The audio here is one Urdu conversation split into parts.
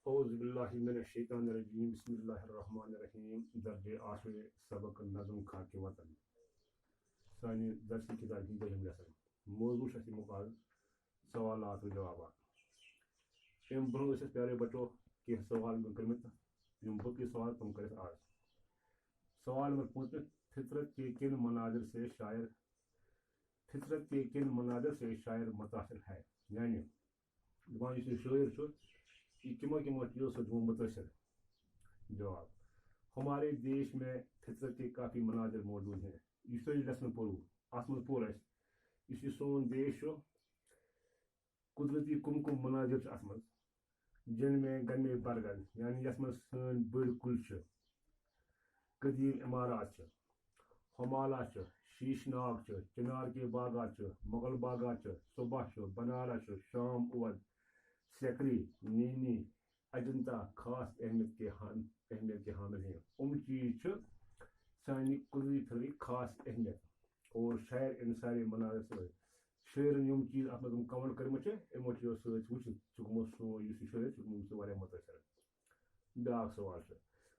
اعوذ باللہ من الشیطان الرجیم بسم اللہ الرحمن الرحیم درج آخر سبق نظم خاک وطن سانی درسی کتاب کی دہم لیسن موضوع شخصی مقابل سوالات و جوابات ام برو اس پیارے بچوں کے سوال میں کرمت یم بکی سوال تم کرت آج سوال نمبر 5 فطرت کے کن مناظر سے شاعر متاثر ہے یعنی دپان اس شاعر چھو یہ کمو چیزوں سے متاثر جواب ہمارے دیش میں فطرت کے کافی مناظر موجود ہیں یہ تھی لیسن پورو ات من پور اس سون دیش قدرتی کم مناظر ات من جن میں گنے برگن یعنی یس من سن بڑ کل قدیم عمارات ہمالا شیش ناگ چنار کے باغات مغل باغات صبح بنارا شام اود سیکری نینی اجنتا خاص اہمیت کے حامل ہیں چیز سانی قدرتی فطرت خاص اہمیت اور شاعر ان سارے مناظر سے شاعرن یم چیز ات من کور کرمت یمو چیزو ست وچھت سو اس شاعر واریاہ متاثر بیاکھ سوال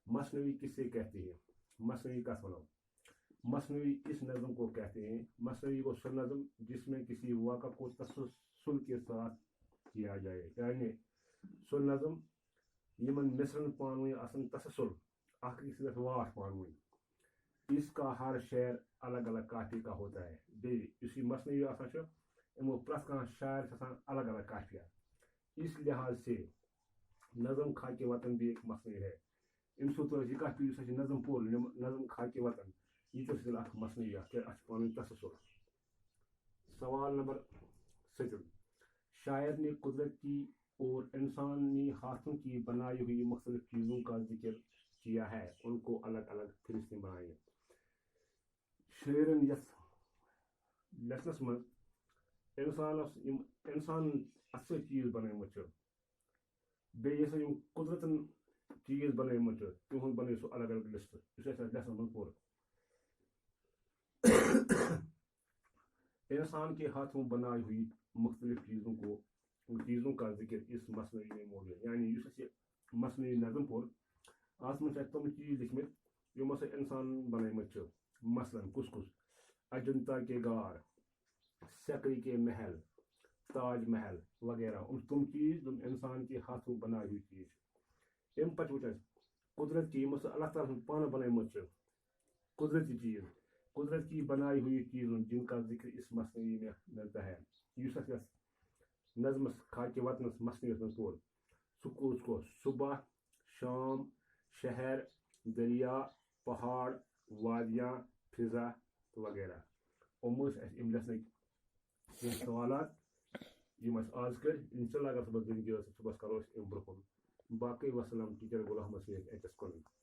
مصنوعی کسے کہتے ہیں مصنوعی کس ونو مصنوعی اس نظم کو کہتے ہیں مصنوعی کو سو نظم جس میں کسی واقعہ کو تسلسل کے ساتھ کیا جائے یعنی سو نظم یمن مصرن پانوی آسن تسلسل اخ اس واٹ پانوی اس کا ہر شعر الگ الگ قافیے کا ہوتا ہے اسی مصنوعی آسان امو پرت کان شاعر الگ الگ قافیہ اس لحاظ سے نظم خاک وطن بھی ایک مصنوعی ہے ام سو یہ کافی نظم پور نظم خاک وطن یہ اخ مصنوعی پانوی تسلسل سوال نمبر 7 شاعر نے قدرت کی اور انسانی ہاتھوں کی بنائی ہوئی مختلف چیزوں کا ذکر کیا ہے ان کو الگ الگ فہرستیں بنائی شاعرن یس لیسنس من انسان ات چیز بنیمت بیس قدرتن چیز بنیمت تہد بن سو الگ الگ لسٹ اس لیسن من پور انسان کے ہاتھوں بنائی ہوئی مختلف چیزوں کا ذکر اس مصنوعی میں موجود ہے یعنی اس مصنوعی نظم پور ات من تم چیز لکھمت یمو انسان بنیمت مثلا کس اجنتا کے غار سکری کے محل تاج محل وغیرہ تم چیز انسان کے ہاتھوں بنائی ہوئی چیز ام پتہ وچ قدرت کی اللہ تعالیٰ پانہ بنیمت قدرتی چیز قدرت کی بنائی ہوئی چیزوں جن کا ذکر اس مصنوعی میں ملتا ہے اس نظم خاک وطنس مصنوعی من پور سکوز کو صبح شام شہر دریا پہاڑ وادیاں فضا وغیرہ ام لیسن سوالات آج کر انشاءاللہ اگر صبح صبح کرو ام برکن باقی وسلام ٹیچر غلام مسیح ایچ ایس کن